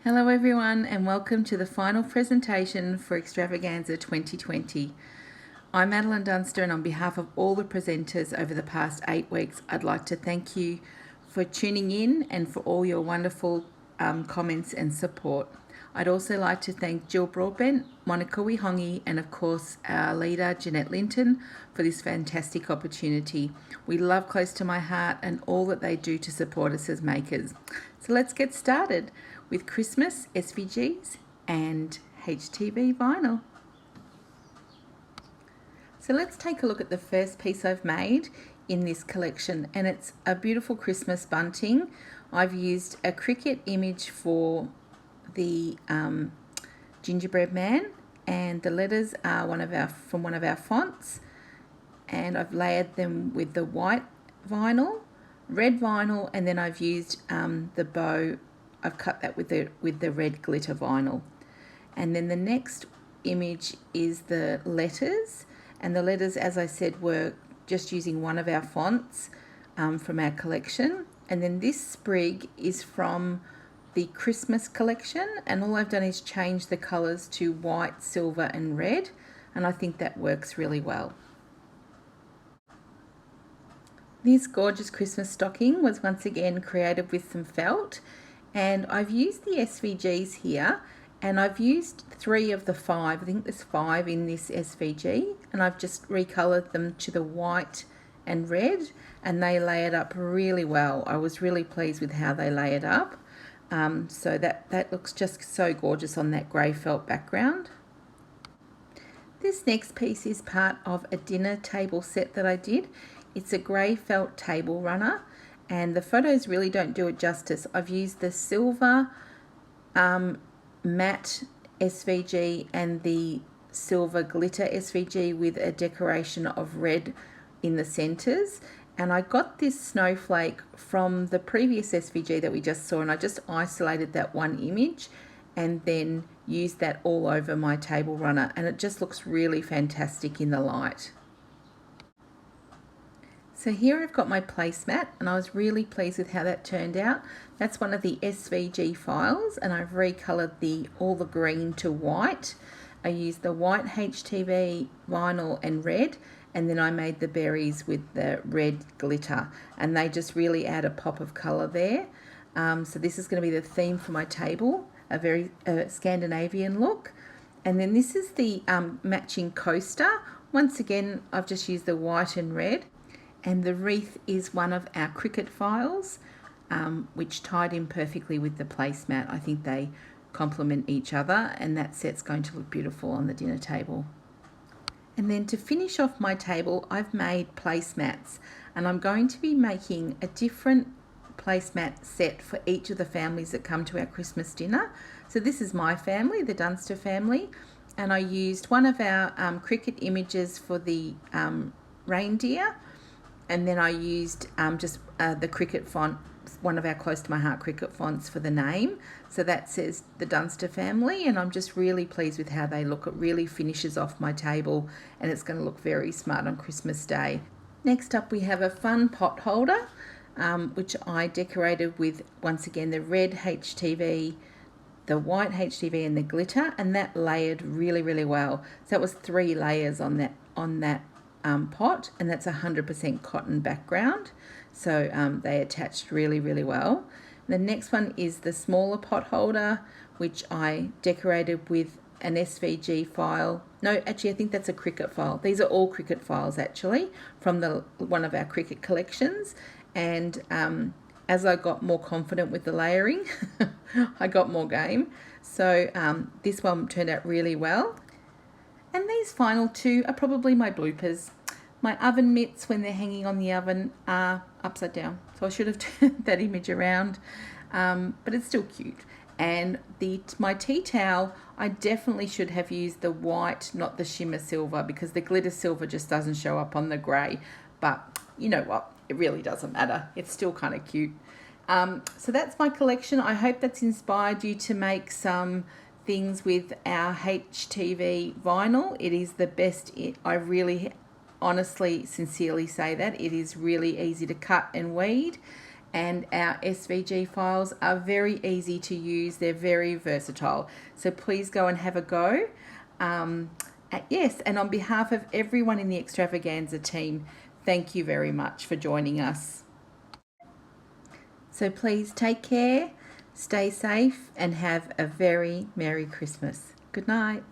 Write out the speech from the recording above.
Hello everyone and welcome to the final presentation for Extravaganza 2020. I'm Madeline Dunster, and on behalf of all the presenters over the past 8 weeks, I'd like to thank you for tuning in and for all your wonderful comments and support. I'd also like to thank Jill Broadbent, Monica Wihongi, and of course our leader Jeanette Linton for this fantastic opportunity. We love Close to My Heart and all that they do to support us as makers. So let's get started with Christmas SVGs and HTV vinyl. So let's take a look at the first piece I've made in this collection, and it's a beautiful Christmas bunting. I've used a cricket image for the gingerbread man, and the letters are from one of our fonts, and I've layered them with the white vinyl, red vinyl, and then I've used the bow. I've cut that with the red glitter vinyl. And then the next image is the letters, and the letters, as I said, were just using one of our fonts from our collection. And then this sprig is from the Christmas collection, and all I've done is change the colours to white, silver and red, and I think that works really well. This gorgeous Christmas stocking was once again created with some felt, and I've used the SVGs here, and I've used 3 of the 5. I think there's 5 in this SVG, and I've just recolored them to the white and red, and they lay it up really well. I was really pleased with how they lay it up. So that looks just so gorgeous on that grey felt background. This next piece is part of a dinner table set that I did. It's a grey felt table runner, and the photos really don't do it justice. I've used the silver matte SVG and the silver glitter SVG with a decoration of red in the centres. And I got this snowflake from the previous SVG that we just saw, and I just isolated that one image and then used that all over my table runner, and it just looks really fantastic in the light. So here I've got my placemat, and I was really pleased with how that turned out. That's one of the SVG files, and I've recolored all the green to white. I used the white HTV vinyl and red, and then I made the berries with the red glitter, and they just really add a pop of colour there. So this is going to be the theme for my table, a very Scandinavian look. And then this is the matching coaster. Once again, I've just used the white and red. And the wreath is one of our cricket files, which tied in perfectly with the placemat. I think they complement each other, and that set's going to look beautiful on the dinner table. And then to finish off my table, I've made placemats, and I'm going to be making a different placemat set for each of the families that come to our Christmas dinner. So this is my family, the Dunster family, and I used one of our cricket images for the reindeer. And then I used the cricket font, one of our Close to My Heart cricket fonts for the name. So that says the Dunster family, and I'm just really pleased with how they look. It really finishes off my table, and it's going to look very smart on Christmas Day. Next up, we have a fun pot holder, which I decorated with, once again, the red HTV, the white HTV and the glitter, and that layered really, really well. So it was 3 layers on that pot, and that's 100% cotton background, so they attached really, really well. The next one is the smaller pot holder, which I decorated with an SVG file. No, actually I think that's a cricket file. These are all cricket files actually from one of our cricket collections, and as I got more confident with the layering I got more game, so this one turned out really well. And these final 2 are probably my bloopers. My oven mitts, when they're hanging on the oven, are upside down. So I should have turned that image around, but it's still cute. And my tea towel, I definitely should have used the white, not the shimmer silver, because the glitter silver just doesn't show up on the grey. But you know what? It really doesn't matter. It's still kind of cute. So that's my collection. I hope that's inspired you to make some things with our HTV vinyl. It is the best. I really honestly sincerely say that it is really easy to cut and weed, and our SVG files are very easy to use. They're very versatile. So please go and have a go. Yes, and on behalf of everyone in the Extravaganza team, thank you very much for joining us. So please take care, stay safe, and have a very Merry Christmas. Good night.